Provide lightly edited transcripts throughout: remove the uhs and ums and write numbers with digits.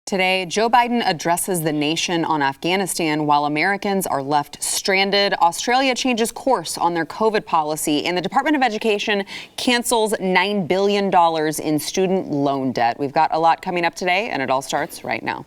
Today, Joe Biden addresses the nation on Afghanistan while Americans are left stranded. Australia changes course on their COVID policy, and the Department of Education cancels $9 billion in student loan debt. We've got a lot coming up today, and it all starts right now.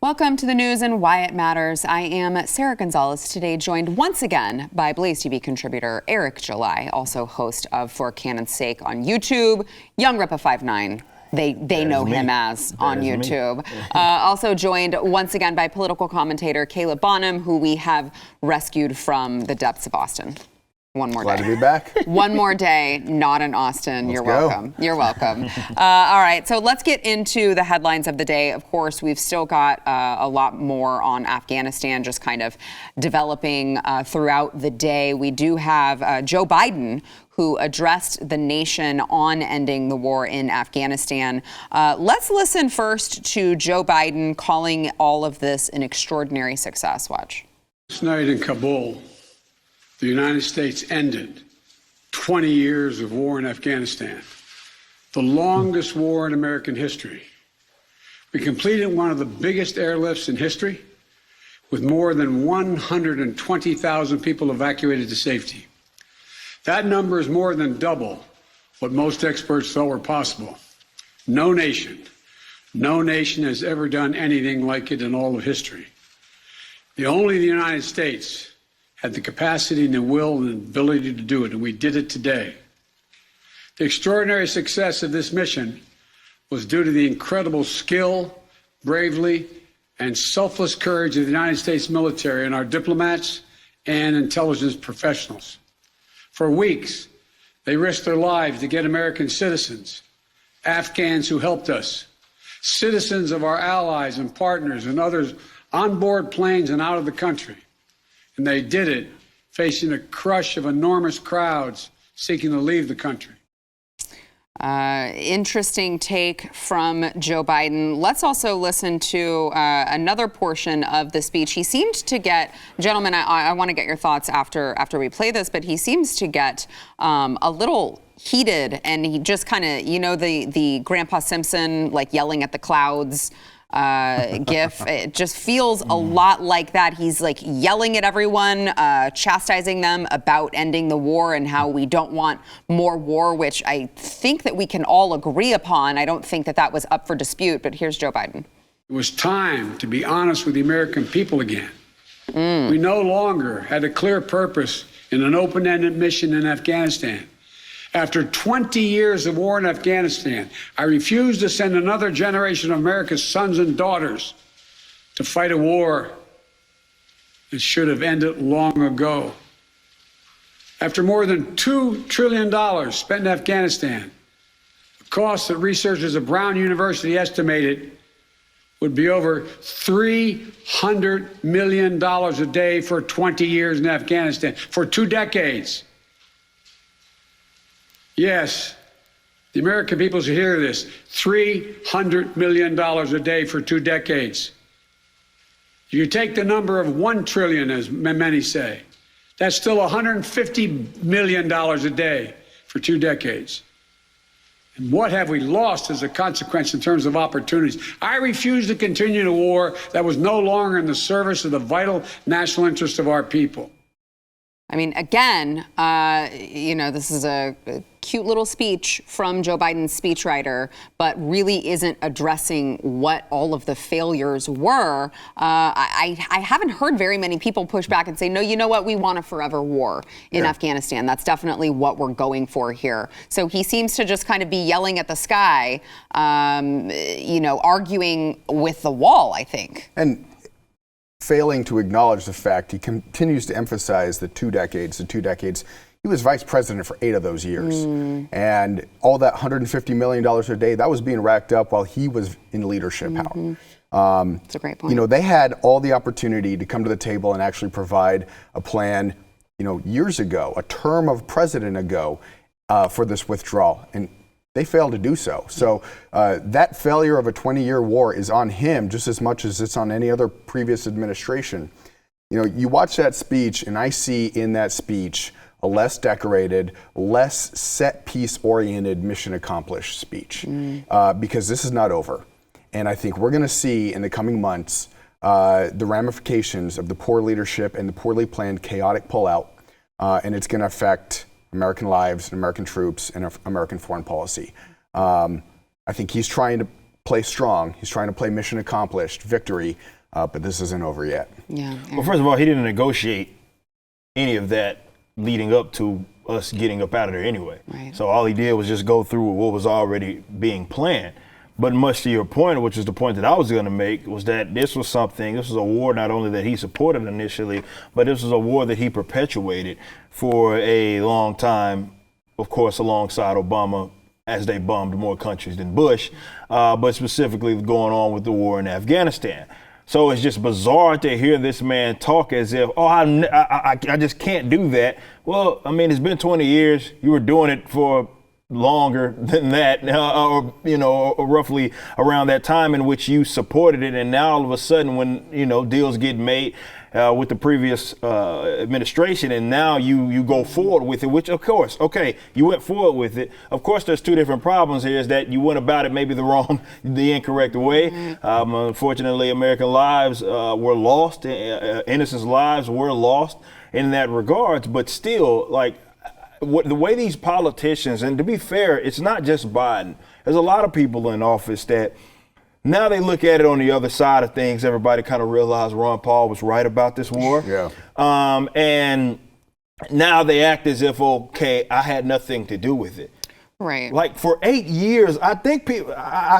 Welcome to the news and why it matters. I am Sarah Gonzalez, today joined once again by BlazeTV contributor Eric July, also host of For Cannon's Sake on YouTube, Young Rippa 59. They know him as on YouTube. Also joined once again by political commentator Caleb Bonham, who we have rescued from the depths of Austin. One more day. Glad to be back. One more day, not in Austin. Let's You're go. welcome. You're welcome. All right, so let's get into the headlines of the day. Of course, we've still got a lot more on Afghanistan just kind of developing throughout the day. We do have Joe Biden, who addressed the nation on ending the war in Afghanistan. Let's listen first to Joe Biden calling all of this an extraordinary success. Watch. Last night in Kabul, the United States ended 20 years of war in Afghanistan, the longest war in American history. We completed one of the biggest airlifts in history, with more than 120,000 people evacuated to safety. That number is more than double what most experts thought were possible. No nation has ever done anything like it in all of history. Only the United States had the capacity and the will and the ability to do it, and we did it today. The extraordinary success of this mission was due to the incredible skill, bravery, and selfless courage of the United States military and our diplomats and intelligence professionals. For weeks, they risked their lives to get American citizens, Afghans who helped us, citizens of our allies and partners and others on board planes and out of the country. And they did it facing a crush of enormous crowds seeking to leave the country. Interesting take from Joe Biden. Let's also listen to another portion of the speech. He seemed to get, gentlemen, I want to get your thoughts after we play this, but he seems to get a little heated, and he just kind of, the Grandpa Simpson, like yelling at the clouds gif. It just feels a lot like that. He's like yelling at everyone, chastising them about ending the war and how we don't want more war, which I think that we can all agree upon. I don't think that that was up for dispute, but here's Joe Biden. It was time to be honest with the American people again. We no longer had a clear purpose in an open-ended mission in Afghanistan. After 20 years of war in Afghanistan, I refuse to send another generation of America's sons and daughters to fight a war that should have ended long ago. After more than $2 trillion spent in Afghanistan, the cost that researchers at Brown University estimated would be over $300 million a day for 20 years in Afghanistan, for 2 decades. Yes, the American people should hear this. $300 million a day for 2 decades. You take the number of 1 trillion, as many say. That's still $150 million a day for 2 decades. And what have we lost as a consequence in terms of opportunities? I refuse to continue a war that was no longer in the service of the vital national interest of our people. I mean, again, this is a cute little speech from Joe Biden's speechwriter, but really isn't addressing what all of the failures were. I haven't heard very many people push back and say, no, you know what? We want a forever war in Afghanistan. That's definitely what we're going for here. So he seems to just kind of be yelling at the sky, arguing with the wall, I think. And failing to acknowledge the fact, he continues to emphasize the 2 decades. He was vice president for 8 of those years. And all that $150 million a day, that was being racked up while he was in leadership. That's a great point. They had all the opportunity to come to the table and actually provide a plan, years ago, a term of president ago, for this withdrawal. And They failed to do so. So that failure of a 20-year war is on him just as much as it's on any other previous administration. You know, you watch that speech, and I see in that speech a less decorated, less set-piece-oriented, mission-accomplished speech, because this is not over. And I think we're going to see in the coming months the ramifications of the poor leadership and the poorly planned, chaotic pullout, and it's going to affect American lives and American troops and American foreign policy. I think he's trying to play strong. He's trying to play mission accomplished, victory, but this isn't over yet. Yeah. Well, first of all, he didn't negotiate any of that leading up to us getting up out of there anyway. Right. So all he did was just go through what was already being planned. But much to your point, which is the point that I was going to make, was that this was a war not only that he supported initially, but this was a war that he perpetuated for a long time, of course, alongside Obama, as they bombed more countries than Bush, but specifically going on with the war in Afghanistan. So it's just bizarre to hear this man talk as if, I just can't do that. Well, I mean, it's been 20 years. You were doing it for longer than that, or roughly around that time in which you supported it. And now all of a sudden when, deals get made with the previous administration, and now you go forward with it, which of course, okay, you went forward with it. Of course, there's two different problems here, is that you went about it maybe the incorrect way. Unfortunately, American lives were lost, innocent lives were lost in that regards, but still, the way these politicians, and to be fair, it's not just Biden. There's a lot of people in office that now they look at it on the other side of things. Everybody kind of realized Ron Paul was right about this war. Yeah. And now they act as if, okay, I had nothing to do with it. Right. Like for 8 years, I think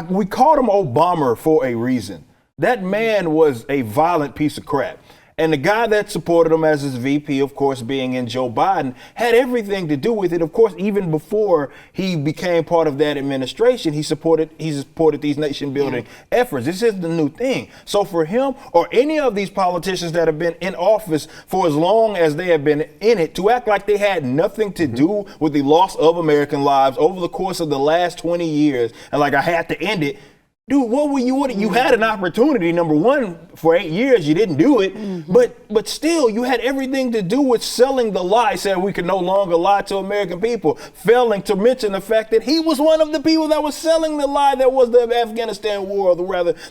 we called him Obama for a reason. That man was a violent piece of crap. And the guy that supported him as his VP, of course, being in Joe Biden, had everything to do with it. Of course, even before he became part of that administration, he supported these nation-building efforts. This is the new thing. So for him or any of these politicians that have been in office for as long as they have been in it to act like they had nothing to do with the loss of American lives over the course of the last 20 years, and like I had to end it. Dude, you had an opportunity, number one, for 8 years, you didn't do it, but still, you had everything to do with selling the lie, saying we could no longer lie to American people, failing to mention the fact that he was one of the people that was selling the lie that was the Afghanistan war, or the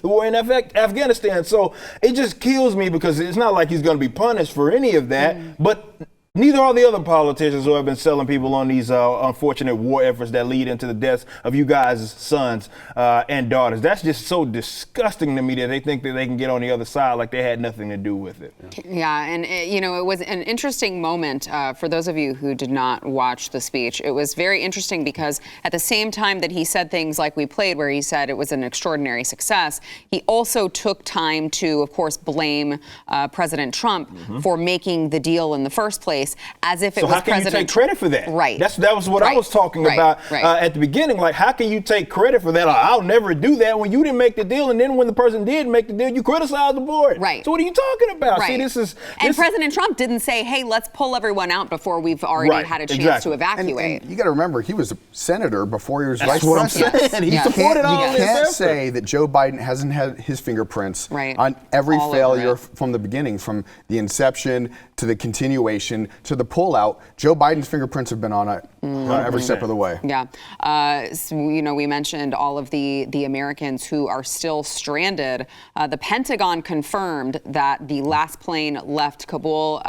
war in Afghanistan. So it just kills me, because it's not like he's going to be punished for any of that, but neither are the other politicians who have been selling people on these unfortunate war efforts that lead into the deaths of you guys' sons and daughters. That's just so disgusting to me that they think that they can get on the other side like they had nothing to do with it. Yeah, and it was an interesting moment for those of you who did not watch the speech. It was very interesting because at the same time that he said things like we played, where he said it was an extraordinary success, he also took time to, of course, blame President Trump for making the deal in the first place. As if it was President. So how can you take credit for that? Right. That was what I was talking about at the beginning. Like, how can you take credit for that? I'll never do that when you didn't make the deal, and then when the person did make the deal, you criticized the board. Right. So what are you talking about? Right. See, and President Trump didn't say, "Hey, let's pull everyone out before we've already had a chance to evacuate." And you got to remember, he was a senator before he was vice president. That's what I'm saying. He supported all this. You can't say that Joe Biden hasn't had his fingerprints on every failure from the beginning, from the inception to the continuation to the pullout. Joe Biden's fingerprints have been on it every step of the way. Yeah. So, we mentioned all of the Americans who are still stranded. The Pentagon confirmed that the last plane left Kabul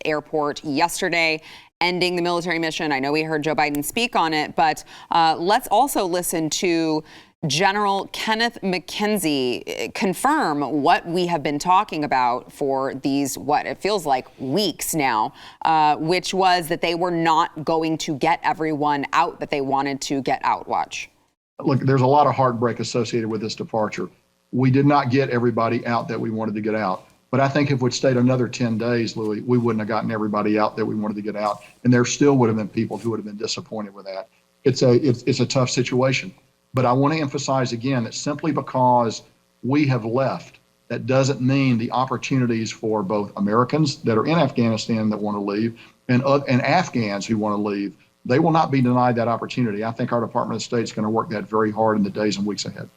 airport yesterday, ending the military mission. I know we heard Joe Biden speak on it, but let's also listen to General Kenneth McKenzie confirm what we have been talking about for these, what it feels like, weeks now, which was that they were not going to get everyone out that they wanted to get out. Watch. Look, there's a lot of heartbreak associated with this departure. We did not get everybody out that we wanted to get out. But I think if we'd stayed another 10 days, Louis, we wouldn't have gotten everybody out that we wanted to get out. And there still would have been people who would have been disappointed with that. It's a tough situation. But I want to emphasize again that simply because we have left, that doesn't mean the opportunities for both Americans that are in Afghanistan that want to leave and Afghans who want to leave They will not be denied that opportunity. I think our Department of State is going to work that very hard in the days and weeks ahead.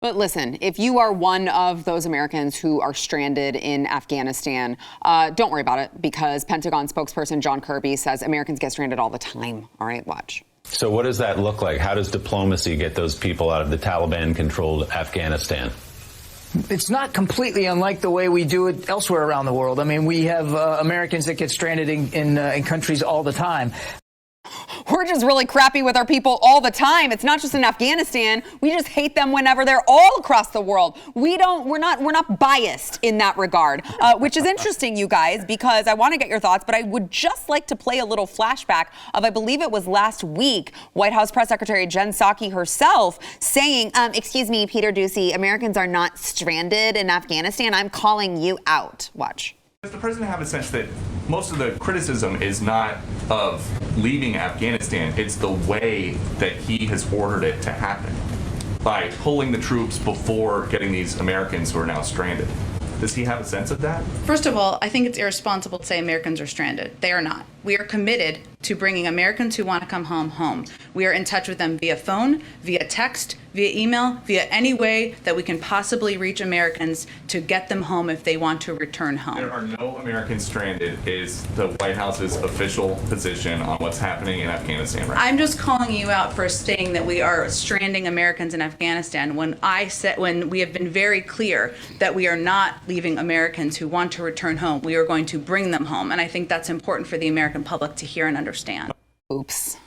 But listen, if you are one of those Americans who are stranded in Afghanistan, don't worry about it, because Pentagon spokesperson John Kirby says Americans get stranded all the time. All right, watch. So what does that look like? How does diplomacy get those people out of the Taliban-controlled Afghanistan? It's not completely unlike the way we do it elsewhere around the world. I mean, we have Americans that get stranded in countries all the time. We're just really crappy with our people all the time. It's not just in Afghanistan. We just hate them whenever they're all across the world. We're not biased in that regard, which is interesting, you guys, because I want to get your thoughts, but I would just like to play a little flashback of, I believe it was last week, White House Press Secretary Jen Psaki herself saying, excuse me, Peter Doocy, Americans are not stranded in Afghanistan. I'm calling you out. Watch. Does the president have a sense that most of the criticism is not of leaving Afghanistan, it's the way that he has ordered it to happen by pulling the troops before getting these Americans who are now stranded? Does he have a sense of that? First of all, I think it's irresponsible to say Americans are stranded. They are not. We are committed to bringing Americans who want to come home. We are in touch with them via phone, via text, via email, via any way that we can possibly reach Americans to get them home if they want to return home. There are no Americans stranded is the White House's official position on what's happening in Afghanistan right now. I'm just calling you out for saying that we are stranding Americans in Afghanistan when we have been very clear that we are not leaving Americans who want to return home. We are going to bring them home. And I think that's important for the American public to hear and understand. Oops.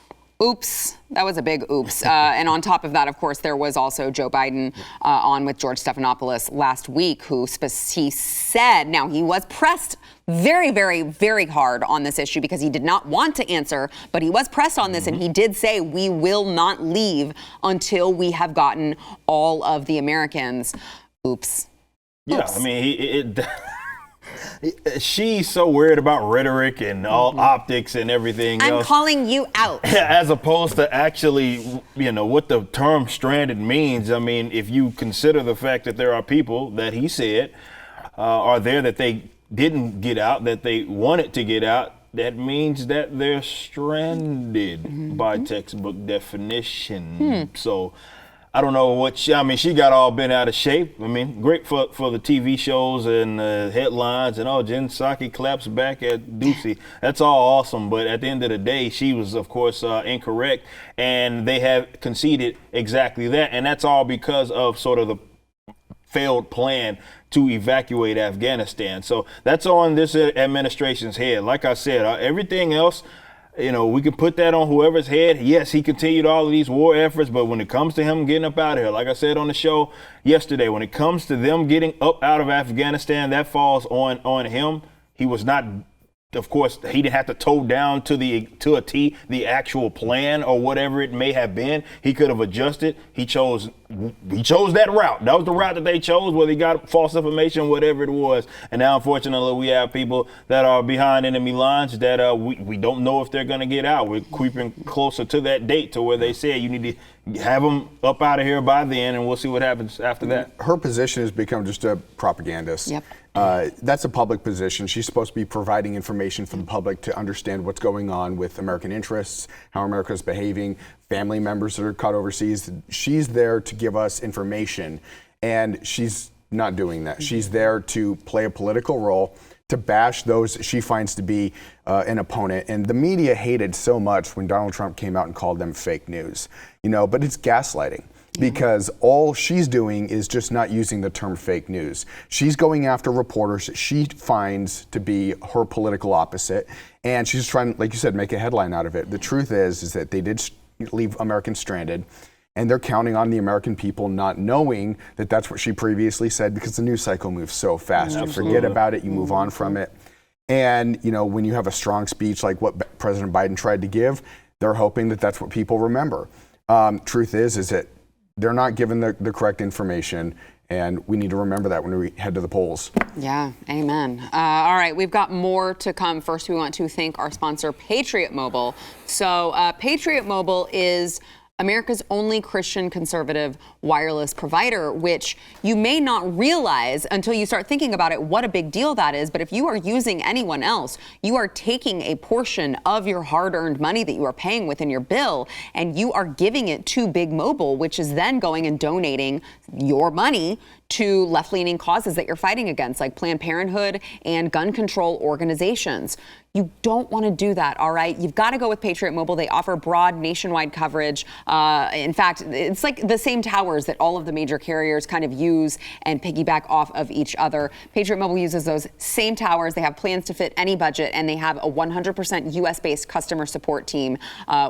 Oops. That was a big oops. And on top of that, of course, there was also Joe Biden on with George Stephanopoulos last week, he said, now he was pressed very, very, very hard on this issue because he did not want to answer, but he was pressed on this, and he did say, we will not leave until we have gotten all of the Americans. Oops. Yeah, I mean, she's so worried about rhetoric and all optics and everything else. I'm calling you out. As opposed to actually, what the term stranded means. I mean, if you consider the fact that there are people that he said are there that they didn't get out, that they wanted to get out, that means that they're stranded by textbook definition. So I don't know what she got all bent out of shape. I mean, great for the TV shows and headlines and Jen Psaki claps back at Doocy. That's all awesome. But at the end of the day, she was, of course, incorrect. And they have conceded exactly that. And that's all because of sort of the failed plan to evacuate Afghanistan. So that's on this administration's head. Like I said, everything else, we can put that on whoever's head. Yes, he continued all of these war efforts, but when it comes to him getting up out of here, like I said on the show yesterday, when it comes to them getting up out of Afghanistan, that falls on him. He was not, of course, he didn't have to toe down to a T the actual plan or whatever it may have been. He could have adjusted. He chose that route. That was the route that they chose, whether he got false information, whatever it was. And now, unfortunately, we have people that are behind enemy lines that we don't know if they're going to get out. We're creeping closer to that date to where they say you need to have them up out of here by then, and we'll see what happens after that. Her position has become just a propagandist. Yep. That's a public position. She's supposed to be providing information for the public to understand what's going on with American interests, how America's behaving, family members that are caught overseas. She's there to give us information, and she's not doing that. She's there to play a political role, to bash those she finds to be an opponent. And the media hated so much when Donald Trump came out and called them fake news, but it's gaslighting. Because all she's doing is just not using the term fake news. She's going after reporters that she finds to be her political opposite, and she's trying, like you said, make a headline out of it. The truth is that they did leave Americans stranded, and they're counting on the American people not knowing that that's what she previously said, because the news cycle moves so fast. You forget about it, you move on from it. And, when you have a strong speech like what President Biden tried to give, they're hoping that that's what people remember. Truth is that they're not given the correct information, and we need to remember that when we head to the polls. Yeah, amen. All right, we've got more to come. First, we want to thank our sponsor, Patriot Mobile. So Patriot Mobile is America's only Christian conservative wireless provider, which you may not realize until you start thinking about it, what a big deal that is. But if you are using anyone else, you are taking a portion of your hard-earned money that you are paying within your bill, and you are giving it to Big Mobile, which is then going and donating your money to left-leaning causes that you're fighting against, like Planned Parenthood and gun control organizations. You don't want to do that, all right? You've got to go with Patriot Mobile. They offer broad nationwide coverage. In fact, it's like the same towers that all of the major carriers kind of use and piggyback off of each other. Patriot Mobile uses those same towers. They have plans to fit any budget, and they have a 100% U.S.-based customer support team,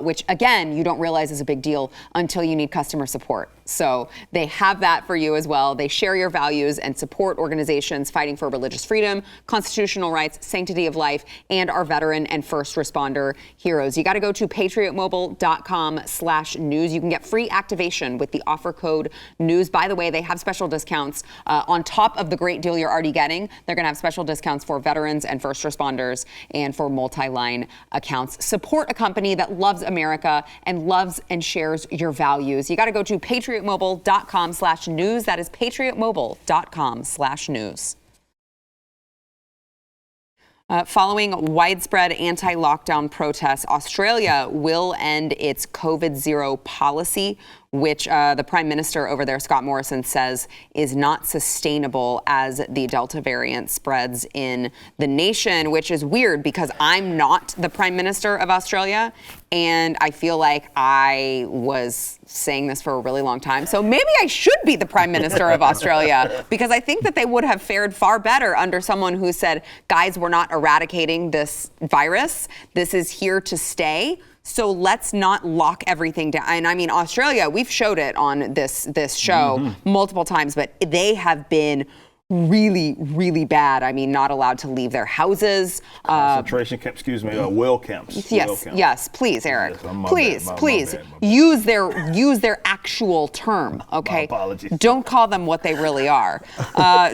which, again, you don't realize is a big deal until you need customer support. So they have that for you as well. They share your values and support organizations fighting for religious freedom, constitutional rights, sanctity of life, and our veteran and first responder heroes. You got to go to patriotmobile.com/news. You can get free activation with the offer code news. By the way, they have special discounts on top of the great deal you're already getting. They're going to have special discounts for veterans and first responders and for multi-line accounts. Support a company that loves America and loves and shares your values. You got to go to patriotmobile.com/news. That is patriotmobile.com/news. Following widespread anti-lockdown protests, Australia will end its COVID-0 policy, which the Prime Minister over there, Scott Morrison, says is not sustainable as the Delta variant spreads in the nation, which is weird because I'm not the Prime Minister of Australia, and I feel like I was saying this for a really long time. So maybe I should be the Prime Minister of Australia, because I think that they would have fared far better under someone who said, guys, we're not eradicating this virus. This is here to stay. So let's not lock everything down. And I mean, Australia, we've showed it on this show multiple times, but they have been really, really bad. I mean, not allowed to leave their houses. Concentration camps, well camps. Yes, please, Eric. Yes, please, use their actual term, okay? My apologies. Don't call them what they really are.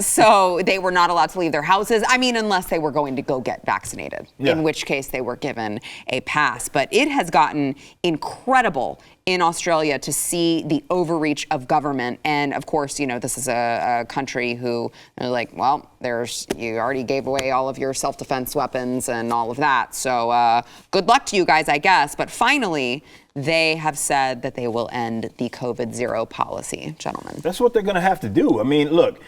So they were not allowed to leave their houses. I mean, unless they were going to go get vaccinated, in which case they were given a pass. But it has gotten incredible in Australia to see the overreach of government. And of course, you know, this is a country who are like, well, you already gave away all of your self-defense weapons and all of that. So good luck to you guys, I guess. But finally, they have said that they will end the COVID-0 policy, gentlemen. That's what they're going to have to do. I mean, look,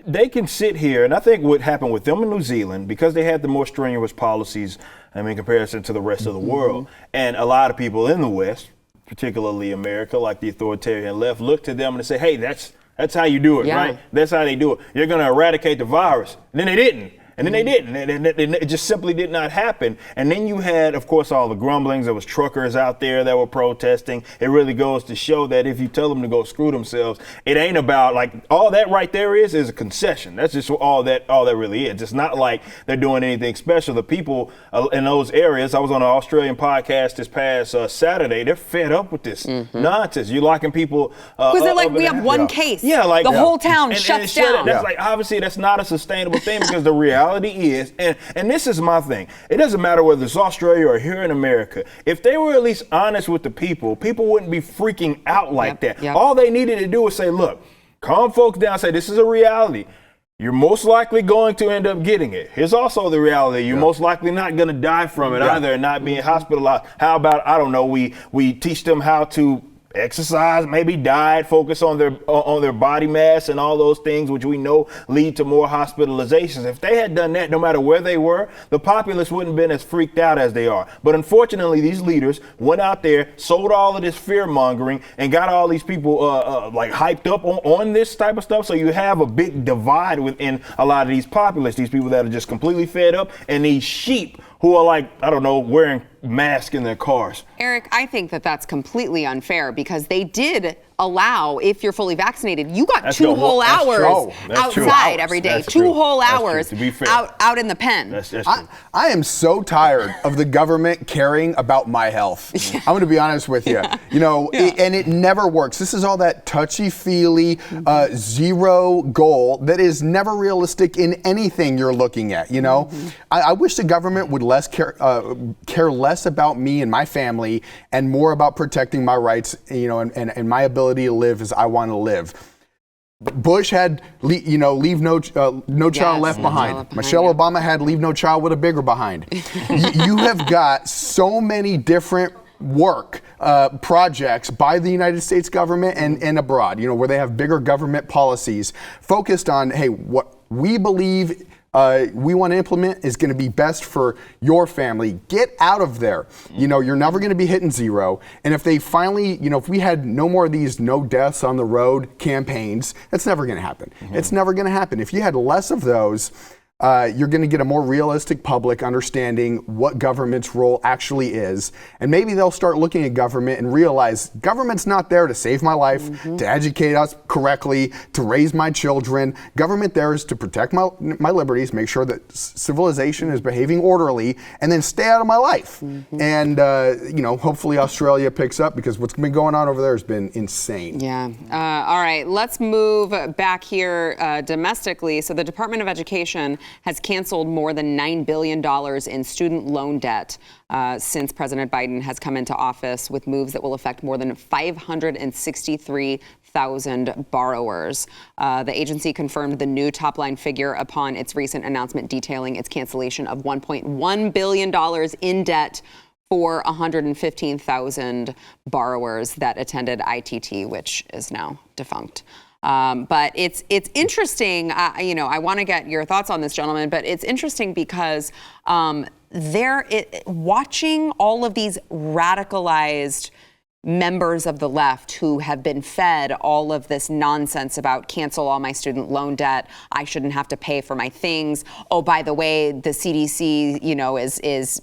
they can sit here, and I think what happened with them in New Zealand, because they had the more strenuous policies, I mean, in comparison to the rest of the world, and a lot of people in the West, particularly America, like the authoritarian left, look to them and say, hey, that's how you do it, right? That's how they do it. You're going to eradicate the virus. And then they didn't. And then they didn't. And it just simply did not happen. And then you had, of course, all the grumblings. There was truckers out there that were protesting. It really goes to show that if you tell them to go screw themselves, it ain't about, like, all that right there is a concession. That's just all that really is. It's not like they're doing anything special. The people in those areas, I was on an Australian podcast this past Saturday, they're fed up with this nonsense. You're locking people because they're like, we have one case. Yeah, like the whole town shuts down. That's like, obviously, that's not a sustainable thing, because the reality is, and this is my thing, it doesn't matter whether it's Australia or here in America, if they were at least honest with the people wouldn't be freaking out like that. All they needed to do was say, look, calm folks down, say this is a reality. You're most likely going to end up getting it. Here's also the reality. You're most likely not going to die from it either and not being hospitalized. How about, I don't know, we teach them how to exercise, maybe diet, focus on their body mass and all those things, which we know lead to more hospitalizations. If they had done that, no matter where they were, the populace wouldn't have been as freaked out as they are. But unfortunately, these leaders went out there, sold all of this fear mongering, and got all these people like hyped up on this type of stuff. So you have a big divide within a lot of these populists, these people that are just completely fed up, and these sheep who are, like, I don't know, wearing masks in their cars. Eric, I think that that's completely unfair, because they did allow, if you're fully vaccinated, you got That's 2 the whole that's true. hours That's true. outside every day. That's 2 true. whole That's true. hours To be fair. out in the pen. That's true. I am so tired of the government caring about my health. I'm going to be honest with you. You know, and it never works. This is all that touchy-feely, zero goal that is never realistic in anything you're looking at. You know, I wish the government would care less about me and my family and more about protecting my rights. You know, and my ability to live as I want to live. Bush had, leave no child left behind. Michelle Obama had leave no child with a bigger behind. You have got so many different projects by the United States government and abroad, you know, where they have bigger government policies focused on, hey, what we believe we want to implement is going to be best for your family. Get out of there. You know, you're never going to be hitting zero. And if they finally, you know, if we had no more of these no deaths on the road campaigns, that's never going to happen. It's never going to happen. If you had less of those, you're going to get a more realistic public understanding what government's role actually is. And maybe they'll start looking at government and realize government's not there to save my life, to educate us correctly, to raise my children. Government there is to protect my liberties, make sure that civilization is behaving orderly, and then stay out of my life. And, you know, hopefully Australia picks up because what's been going on over there has been insane. Yeah. All right. Let's move back here domestically. So the Department of Education has canceled more than $9 billion in student loan debt since President Biden has come into office, with moves that will affect more than 563,000 borrowers. The agency confirmed the new top-line figure upon its recent announcement detailing its cancellation of $1.1 billion in debt for 115,000 borrowers that attended ITT, which is now defunct. But it's interesting. You know, I want to get your thoughts on this, gentlemen. But it's interesting because watching all of these radicalized members of the left who have been fed all of this nonsense about cancel all my student loan debt, I shouldn't have to pay for my things. Oh, by the way, the CDC, you know, is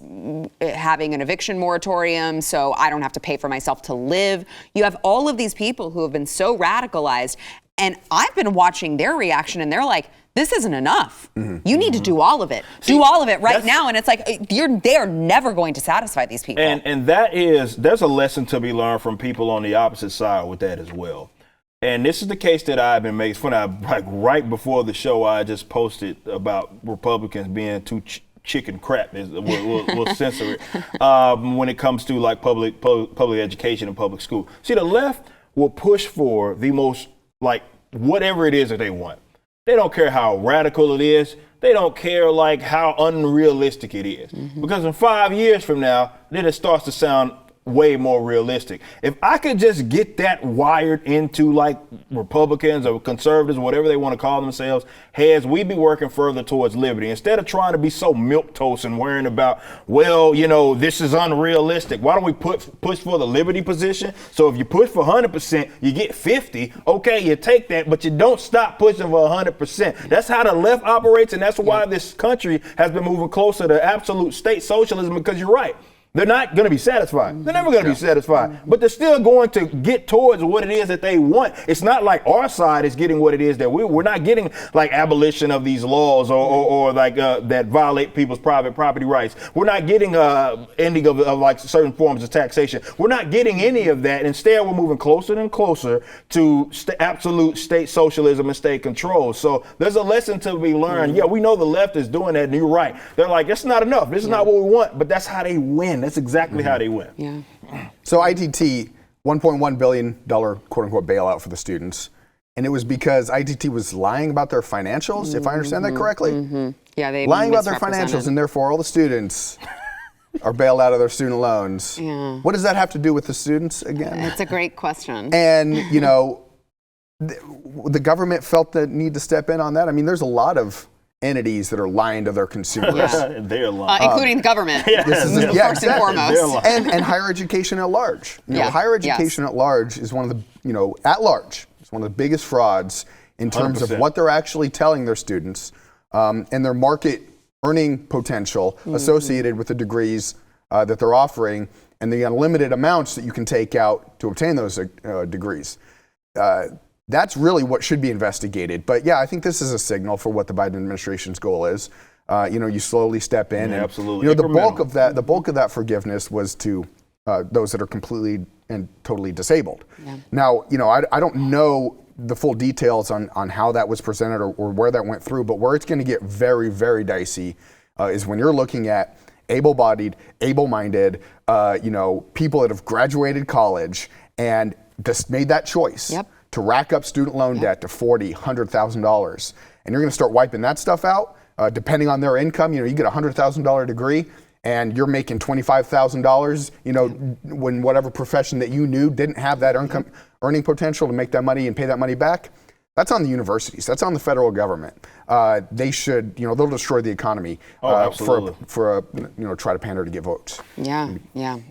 having an eviction moratorium, so I don't have to pay for myself to live. You have all of these people who have been so radicalized, and I've been watching their reaction, and they're like, this isn't enough. You need to do all of it. Do all of it right now. And it's like, they are never going to satisfy these people. And there's a lesson to be learned from people on the opposite side with that as well. And this is the case that I've been making fun of. Like right before the show, I just posted about Republicans being too chicken crap. We'll censor it when it comes to like public education and public school. See, the left will push for the most, like, whatever it is that they want. They don't care how radical it is. They don't care like how unrealistic it is. Because in 5 years from now, then it starts to sound way more realistic. If I could just get that wired into like Republicans or conservatives, whatever they want to call themselves, heads, we'd be working further towards liberty. Instead of trying to be so milquetoast and worrying about, well, you know, this is unrealistic. Why don't we push for the liberty position? So if you push for 100%, you get 50. Okay, you take that, but you don't stop pushing for 100%. That's how the left operates, and that's why this country has been moving closer to absolute state socialism, because you're right. They're not going to be satisfied. They're never going to be satisfied. But they're still going to get towards what it is that they want. It's not like our side is getting what it is that we're not getting, like abolition of these laws or like that violate people's private property rights. We're not getting ending of like certain forms of taxation. We're not getting any of that. Instead, we're moving closer and closer to absolute state socialism and state control. So there's a lesson to be learned. Yeah, we know the left is doing that, and you're right. They're like, it's not enough. This is not what we want. But that's how they win. That's exactly how they win. Yeah. So ITT, $1.1 billion quote unquote bailout for the students. And it was because ITT was lying about their financials, if I understand that correctly. Yeah, they lying about their financials, and therefore all the students are bailed out of their student loans. Yeah. What does that have to do with the students again? It's a great question. And, you know, the government felt the need to step in on that. I mean, there's a lot of entities that are lying to their consumers. They're lying. Including the government. This is First and foremost. And higher education at large. You know, higher education at large is one of the, you know, at large, it's one of the biggest frauds in terms 100%. of what they're actually telling their students and their market earning potential associated with the degrees that they're offering and the unlimited amounts that you can take out to obtain those degrees. That's really what should be investigated. But yeah, I think this is a signal for what the Biden administration's goal is. You slowly step in, and absolutely. the bulk of that forgiveness was to those that are completely and totally disabled. Yeah. Now, I don't know the full details on how that was presented or where that went through, but where it's going to get very, very dicey is when you're looking at able-bodied, able-minded, people that have graduated college and just made that choice to rack up student loan debt to $40,000, $100,000, and you're going to start wiping that stuff out. Depending on their income, you get a $100,000 degree and you're making $25,000, when whatever profession that you knew didn't have that earning potential to make that money and pay that money back. That's on the universities. That's on the federal government. They should, they'll destroy the economy for try to pander to get votes. Yeah.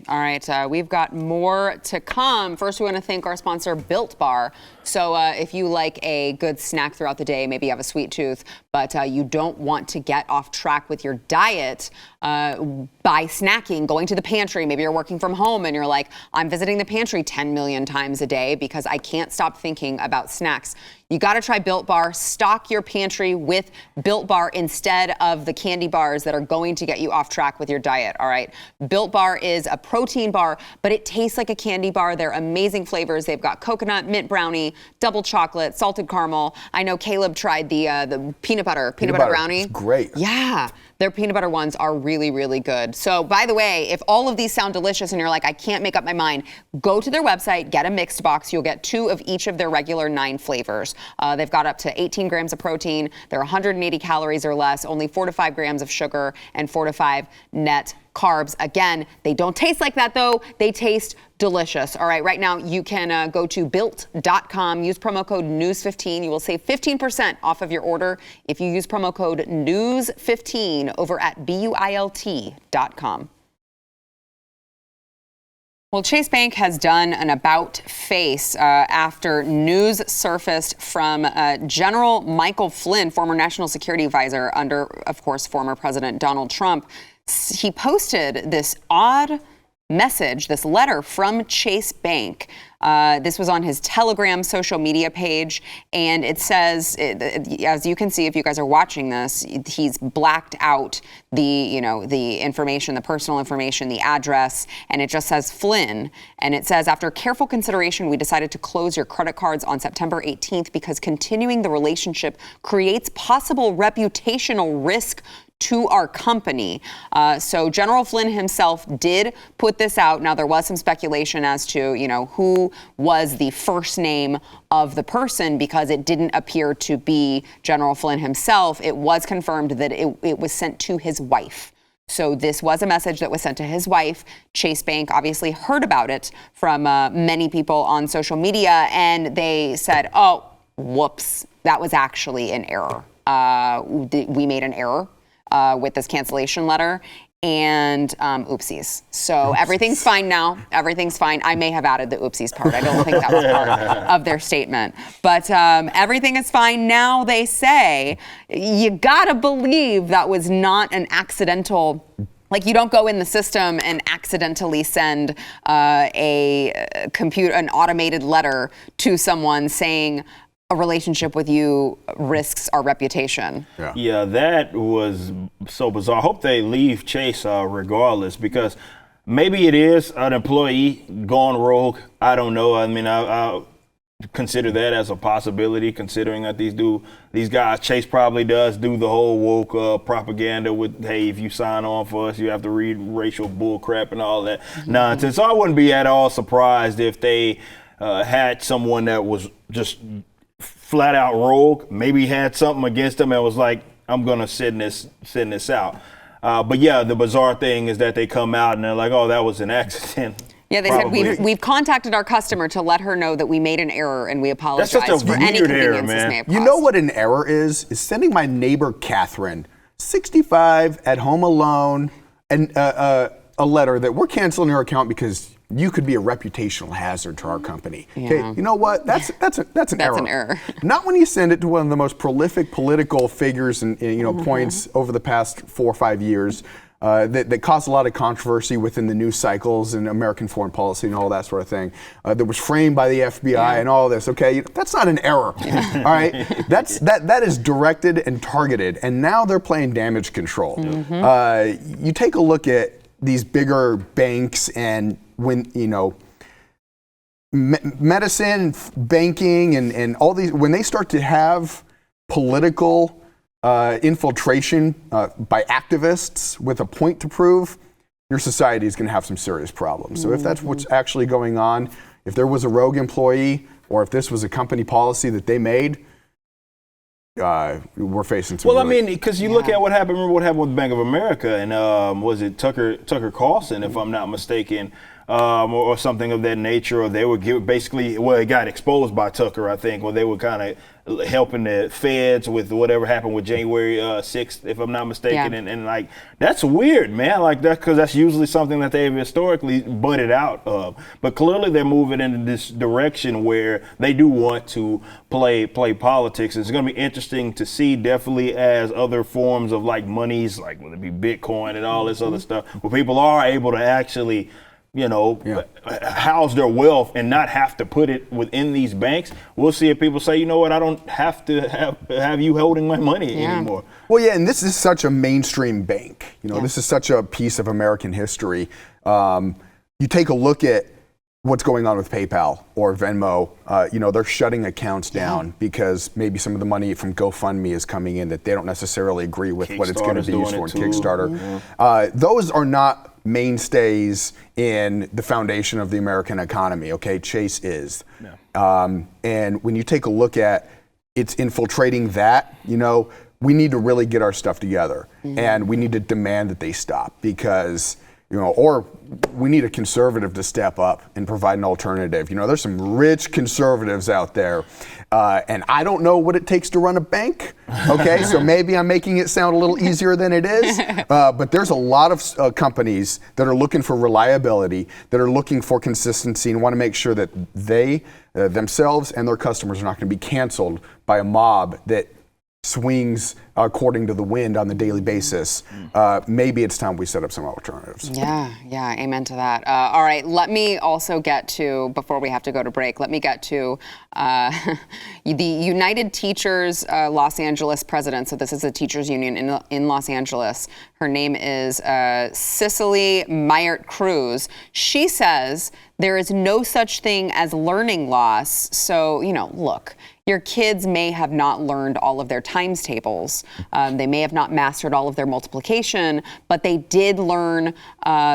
All right, we've got more to come. First, we want to thank our sponsor, Built Bar. So if you like a good snack throughout the day, maybe you have a sweet tooth, but you don't want to get off track with your diet by snacking, going to the pantry. Maybe you're working from home and you're like, I'm visiting the pantry 10 million times a day because I can't stop thinking about snacks. You got to try Built Bar. Stock your pantry with Built Bar instead of the candy bars that are going to get you off track with your diet, all right? Built Bar is a protein bar, but it tastes like a candy bar. They're amazing flavors. They've got coconut, mint brownie, double chocolate, salted caramel. I know Caleb tried the peanut butter brownie. It's great. Yeah. Their peanut butter ones are really, really good. So, by the way, if all of these sound delicious and you're like, I can't make up my mind, go to their website, get a mixed box. You'll get 2 of each of their regular 9 flavors. They've got up to 18 grams of protein. They're 180 calories or less, only 4 to 5 grams of sugar, and 4 to 5 net carbs. Again, they don't taste like that, though. They taste delicious. All right, right now you can go to built.com, use promo code NEWS15. You will save 15% off of your order if you use promo code NEWS15 over at BUILT.com. Well, Chase Bank has done an about-face after news surfaced from General Michael Flynn, former national security advisor under, of course, former President Donald Trump. He posted this odd message, this letter from Chase Bank. This was on his Telegram social media page, and it says, as you can see if you guys are watching this, he's blacked out the information, the personal information, the address, and it just says Flynn. And it says, after careful consideration, we decided to close your credit cards on September 18th because continuing the relationship creates possible reputational risk to our company. So General Flynn himself did put this out. Now, there was some speculation as to, who was the first name of the person because it didn't appear to be General Flynn himself. It was confirmed that it was sent to his wife. So this was a message that was sent to his wife. Chase Bank obviously heard about it from many people on social media, and they said, oh, whoops, that was actually an error. We made an error with this cancellation letter, and oopsies. So everything's fine now. Everything's fine. I may have added the oopsies part. I don't think that was part of their statement. But everything is fine now, they say. You gotta believe that was not an accidental. Like, you don't go in the system and accidentally send an automated letter to someone saying, a relationship with you risks our reputation. Yeah, that was so bizarre. I hope they leave Chase regardless, because maybe it is an employee gone rogue. I don't know. I mean, I'll consider that as a possibility, considering that these guys, Chase probably does do the whole woke propaganda with, hey, if you sign on for us, you have to read racial bull crap and all that nonsense. So I wouldn't be at all surprised if they had someone that was just flat out rogue, maybe had something against him and was like, I'm gonna send this out. But yeah, the bizarre thing is that they come out and they're like, oh, that was an accident. Yeah, they said we've contacted our customer to let her know that we made an error and we apologize for any inconvenience this may have caused. You know what an error is sending my neighbor Catherine, 65, at home alone, and a letter that we're canceling your account because you could be a reputational hazard to our company. Yeah. Okay, you know what? That's an error. Not when you send it to one of the most prolific political figures and points over the past 4 or 5 years. that caused a lot of controversy within the news cycles and American foreign policy and all that sort of thing, that was framed by the FBI and all this. Okay, that's not an error. All right, that is directed and targeted, and now they're playing damage control. You take a look at these bigger banks, and when medicine, banking, and all these, when they start to have political infiltration by activists with a point to prove, your society is going to have some serious problems. So if that's what's actually going on, if there was a rogue employee, or if this was a company policy that they made, we're facing some. Well, I mean, because you look at what happened. Remember what happened with Bank of America, and was it Tucker Carlson, if I'm not mistaken, or something of that nature, or they were basically, well, it got exposed by Tucker, I think, where they were kind of helping the feds with whatever happened with January 6th, if I'm not mistaken, and like, that's weird, man, like that, because that's usually something that they've historically butted out of, but clearly they're moving into this direction where they do want to play politics. It's going to be interesting to see, definitely, as other forms of like monies, like whether it be Bitcoin and all this other stuff, where people are able to actually house their wealth and not have to put it within these banks. We'll see if people say, you know what, I don't have to have you holding my money anymore. Well, yeah, and this is such a mainstream bank. This is such a piece of American history. You take a look at what's going on with PayPal or Venmo. They're shutting accounts down because maybe some of the money from GoFundMe is coming in that they don't necessarily agree with what it's going to be used for in Kickstarter. Those are not mainstays in the foundation of the American economy. Okay, Chase is. And when you take a look at it's infiltrating that, we need to really get our stuff together, and we need to demand that they stop, because or we need a conservative to step up and provide an alternative. There's some rich conservatives out there, and I don't know what it takes to run a bank. Okay, so maybe I'm making it sound a little easier than it is, but there's a lot of companies that are looking for reliability, that are looking for consistency, and want to make sure that they themselves and their customers are not going to be canceled by a mob that swings according to the wind on the daily basis. Maybe it's time we set up some alternatives. Yeah, amen to that. All right, let me also get to, before we have to go to break, let me get to the United Teachers Los Angeles president. So this is a teachers union in Los Angeles. Her name is Cicely Myert Cruz. She says there is no such thing as learning loss. So, look, your kids may have not learned all of their times tables. They may have not mastered all of their multiplication, but they did learn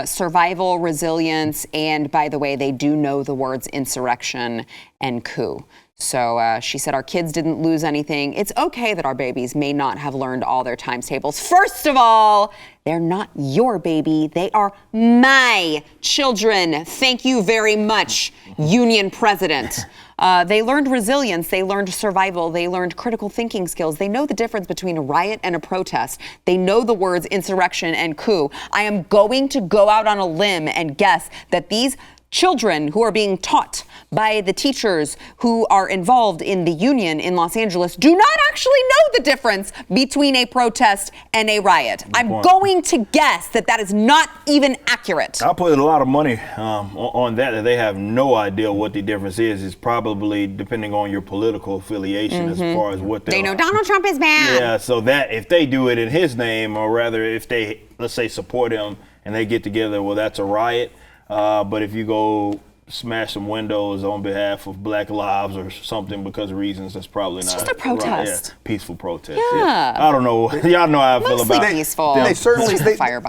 survival, resilience, and, by the way, they do know the words insurrection and coup. So she said our kids didn't lose anything. It's okay that our babies may not have learned all their times tables. First of all, they're not your baby. They are my children. Thank you very much, Union President. They learned resilience. They learned survival. They learned critical thinking skills. They know the difference between a riot and a protest. They know the words insurrection and coup. I am going to go out on a limb and guess that these children who are being taught by the teachers who are involved in the union in Los Angeles do not actually know the difference between a protest and a riot. I'm going to guess that is not even accurate. I'll put a lot of money on that they have no idea what the difference is. It's probably depending on your political affiliation as far as what they know. Donald Trump is bad. Yeah, so that if they do it in his name, or rather if they, let's say, support him and they get together, well, that's a riot. But if you go smash some windows on behalf of Black lives or something because of reasons, that's probably not. It's just a protest. Right, peaceful protest. Yeah. I don't know. Y'all know how I feel about it. Peaceful. They certainly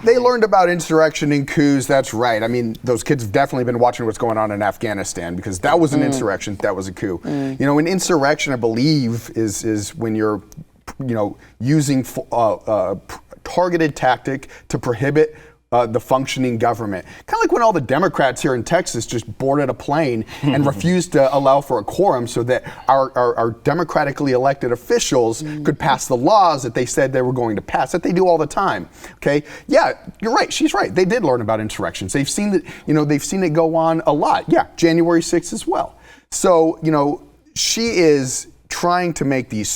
they learned about insurrection and coups. That's right. I mean, those kids have definitely been watching what's going on in Afghanistan, because that was an insurrection. That was a coup. An insurrection, I believe, is when you're, using targeted tactic to prohibit the functioning government. Kind of like when all the Democrats here in Texas just boarded a plane and refused to allow for a quorum so that our democratically elected officials could pass the laws that they said they were going to pass, that they do all the time. Okay? Yeah, you're right. She's right. They did learn about insurrections. They've seen that, they've seen it go on a lot. Yeah, January 6th as well. So, she is trying to make these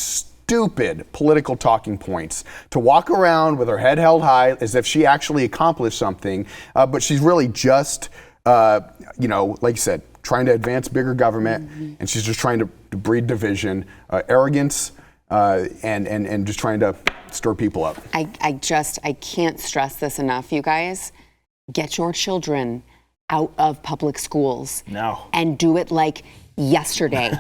stupid political talking points, to walk around with her head held high as if she actually accomplished something, but she's really just, like you said, trying to advance bigger government, and she's just trying to breed division, arrogance, and just trying to stir people up. I can't stress this enough, you guys. Get your children out of public schools. No. And do it like yesterday.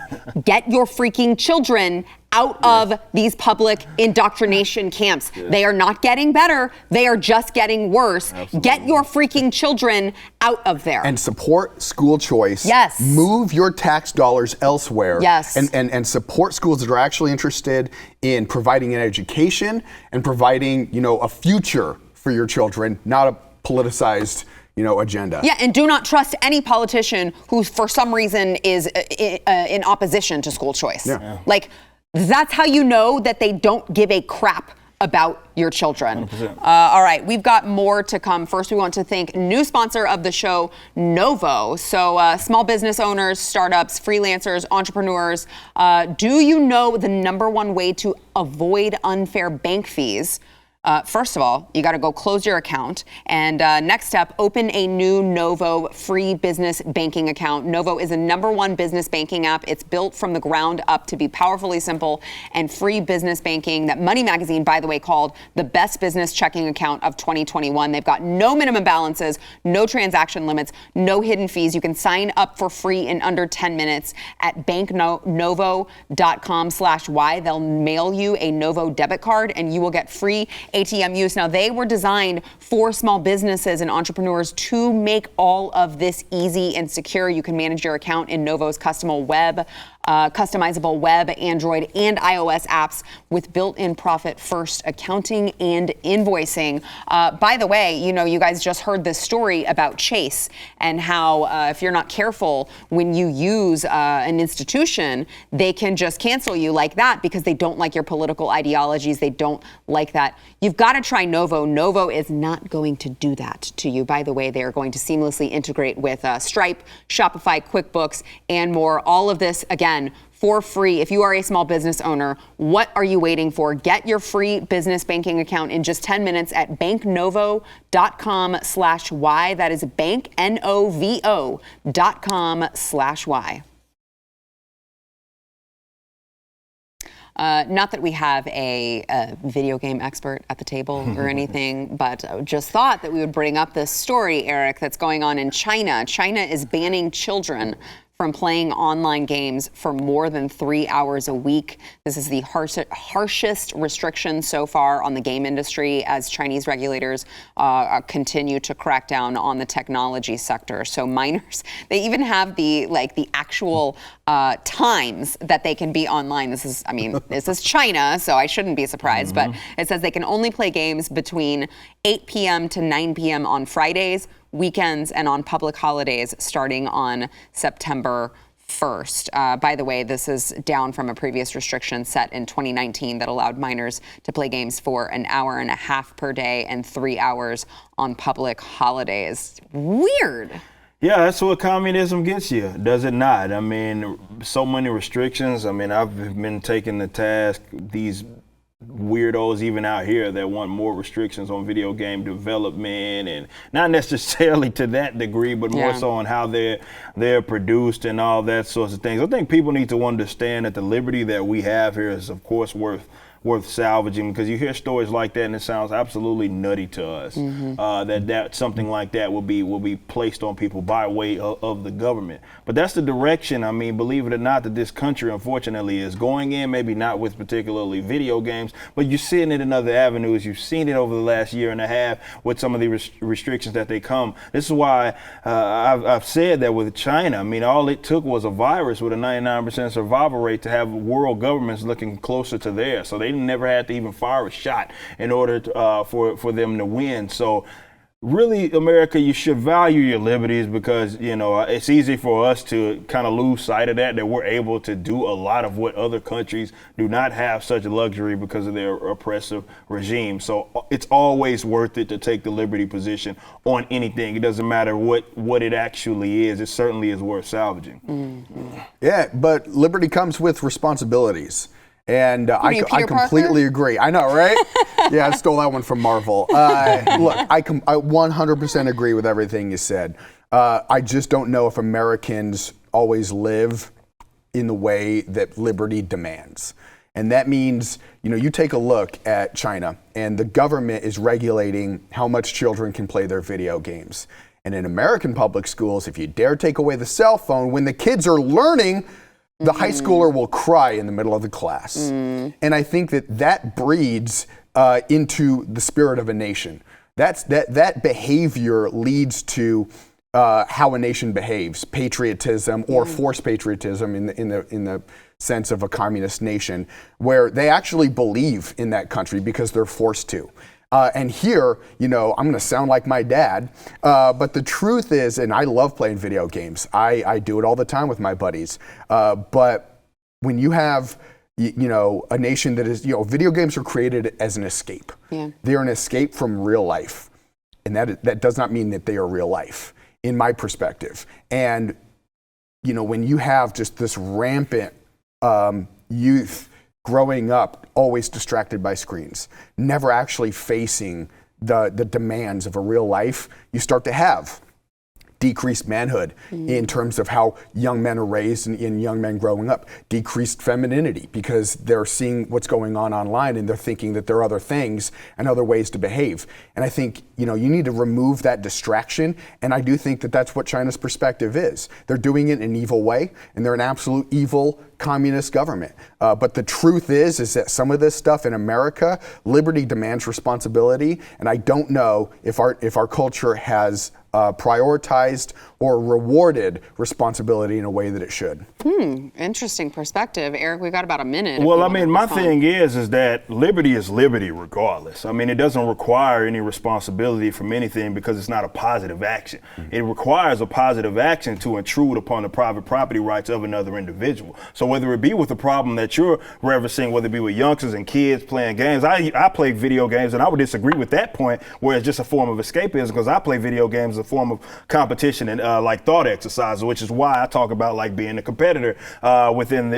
Get your freaking children out of these public indoctrination camps. They are not getting better. They are just getting worse. Absolutely. Get your freaking children out of there. And support school choice. Yes. Move your tax dollars elsewhere. Yes. And support schools that are actually interested in providing an education and providing, a future for your children, not a politicized, agenda. Yeah, and do not trust any politician who, for some reason, is in opposition to school choice. Yeah. Like, that's how you know that they don't give a crap about your children. All right, we've got more to come. First, we want to thank new sponsor of the show, Novo. So small business owners, startups, freelancers, entrepreneurs, do you know the #1 way to avoid unfair bank fees? First of all, you got to go close your account. And next step, open a new Novo free business banking account. Novo is the #1 business banking app. It's built from the ground up to be powerfully simple and free business banking that Money Magazine, by the way, called the best business checking account of 2021. They've got no minimum balances, no transaction limits, no hidden fees. You can sign up for free in under 10 minutes at banknovo.com/Y. They'll mail you a Novo debit card and you will get free ATM use. Now, they were designed for small businesses and entrepreneurs to make all of this easy and secure. You can manage your account in Novo's customizable web, Android, and iOS apps with built-in profit-first accounting and invoicing. By the way, you guys just heard this story about Chase and how if you're not careful when you use an institution, they can just cancel you like that because they don't like your political ideologies. They don't like that. You've got to try Novo. Novo is not going to do that to you. By the way, they are going to seamlessly integrate with Stripe, Shopify, QuickBooks, and more. All of this, again, for free. If you are a small business owner, what are you waiting for? Get your free business banking account in just 10 minutes at banknovo.com/Y. That is banknovo.com/Y. Not that we have a video game expert at the table or anything, but just thought that we would bring up this story, Eric, that's going on in China. China is banning children from playing online games for more than 3 hours a week. This is the harshest restriction so far on the game industry as Chinese regulators continue to crack down on the technology sector. So minors, they even have the actual times that they can be online. This is China, so I shouldn't be surprised, but it says they can only play games between 8 p.m. to 9 p.m. on Fridays, weekends, and on public holidays starting on September 1st. By the way, this is down from a previous restriction set in 2019 that allowed minors to play games for an hour and a half per day and 3 hours on public holidays. Weird. Yeah, that's what communism gets you, does it not? I mean, so many restrictions. I mean, I've been taking to task these weirdos even out here that want more restrictions on video game development, and not necessarily to that degree, but more so on how they're produced and all that sorts of things. I think people need to understand that the liberty that we have here is, of course, worth salvaging, because you hear stories like that and it sounds absolutely nutty to us. That something like that will be placed on people by way of the government. But that's the direction, I mean, believe it or not, that this country unfortunately is going in. Maybe not with particularly video games, but you're seeing it in other avenues. You've seen it over the last year and a half with some of the restrictions that they come. This is why I've said that with China, I mean, all it took was a virus with a 99% survival rate to have world governments looking closer to theirs. So they never had to even fire a shot in order to, for them to win. So really, America, you should value your liberties, because, it's easy for us to kind of lose sight of that we're able to do a lot of what other countries do not have such a luxury because of their oppressive regime. So it's always worth it to take the liberty position on anything. It doesn't matter what it actually is. It certainly is worth salvaging. Yeah, but liberty comes with responsibilities. And I completely agree. I know, right? Yeah, I stole that one from Marvel. Look, I 100% agree with everything you said. I just don't know if Americans always live in the way that liberty demands. And that means, you take a look at China, and the government is regulating how much children can play their video games. And in American public schools, if you dare take away the cell phone, when the kids are learning, the high schooler will cry in the middle of the class. And I think that breeds into the spirit of a nation. That behavior leads to how a nation behaves, patriotism or forced patriotism in the sense of a communist nation, where they actually believe in that country because they're forced to. And here, I'm going to sound like my dad, but the truth is, and I love playing video games. I do it all the time with my buddies. But when you have, a nation that is, video games are created as an escape. Yeah. They're an escape from real life. And that does not mean that they are real life, in my perspective. And, when you have just this rampant youth growing up always distracted by screens, never actually facing the demands of a real life, you start to have decreased manhood in terms of how young men are raised and young men growing up, decreased femininity because they're seeing what's going on online and they're thinking that there are other things and other ways to behave. And I think, you need to remove that distraction. And I do think that that's what China's perspective is. They're doing it in an evil way, and they're an absolute evil communist government. But the truth is that some of this stuff in America, liberty demands responsibility. And I don't know if our culture has prioritized or rewarded responsibility in a way that it should. Interesting perspective. Eric, we've got about a minute. Well, my thing is that liberty is liberty regardless. It doesn't require any responsibility from anything because it's not a positive action. It requires a positive action to intrude upon the private property rights of another individual. So whether it be with the problem that you're referencing, whether it be with youngsters and kids playing games, I play video games, and I would disagree with that point where it's just a form of escapism, because I play video games as a form of competition and like thought exercise, which is why I talk about like being a competitor within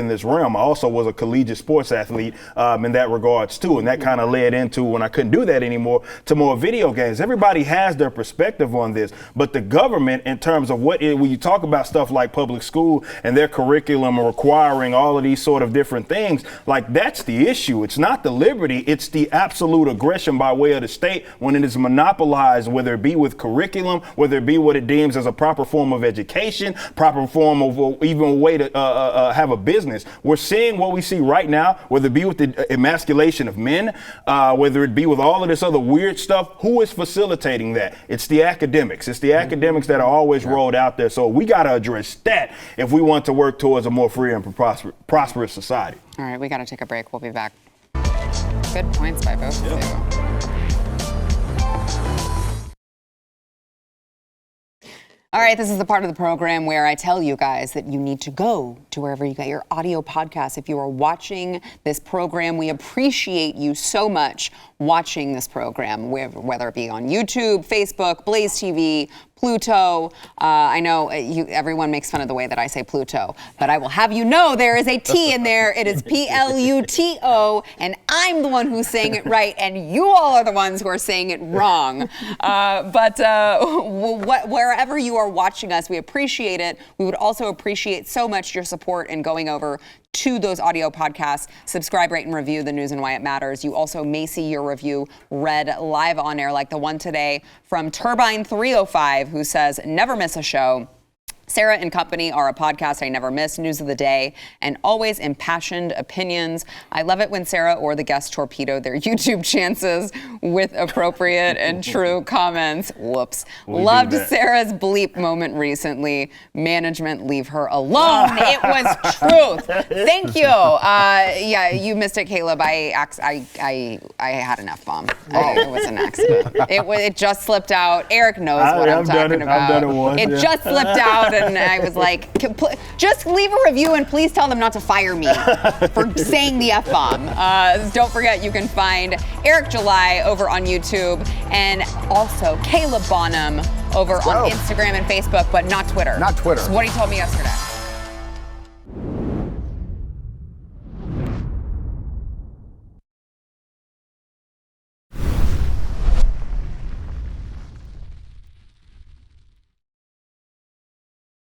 this realm. I also was a collegiate sports athlete in that regards too, and that kind of led into, when I couldn't do that anymore, to more video games. Everybody has their perspective on this, but the government, in terms of when you talk about stuff like public school and their curriculum requiring all of these sort of different things, like that's the issue. It's not the liberty, it's the absolute aggression by way of the state when it is monopolized, whether it be with curriculum, whether it be what it deems as a proper form of education, proper form of even a way to have a business. We're seeing what we see right now, whether it be with the emasculation of men, whether it be with all of this other weird stuff. Who is facilitating that? It's the academics. It's the academics that are always rolled out there. So we got to address that if we want to work towards a more free and prosperous society. All right, we got to take a break. We'll be back. Good points by both of you. All right, this is the part of the program where I tell you guys that you need to go to wherever you get your audio podcasts. If you are watching this program, we appreciate you so much watching this program, whether it be on YouTube, Facebook, BlazeTV, Pluto. I know everyone makes fun of the way that I say Pluto, but I will have you know there is a T in there. It is Pluto, and I'm the one who's saying it right, and you all are the ones who are saying it wrong. But wherever you are watching us, we appreciate it. We would also appreciate so much your support in going over to those audio podcasts. Subscribe, rate, and review The News and Why It Matters. You also may see your review read live on air, like the one today from Turbine 305, who says, never miss a show. Sarah and Company are a podcast I never miss, news of the day, and always impassioned opinions. I love it when Sarah or the guest torpedo their YouTube chances with appropriate and true comments. Whoops. Loved Sarah's bleep moment recently. Management, leave her alone. It was truth. Thank you. Yeah, you missed it, Caleb. I had an F-bomb. It was an accident. It just slipped out. Eric knows what I'm talking about. I've done it once. It just slipped out. And I was like, just leave a review and please tell them not to fire me for saying the F-bomb. Don't forget, you can find Eric July over on YouTube and also Caleb Bonham over on Instagram and Facebook, but not Twitter. Not Twitter. That's what he told me yesterday.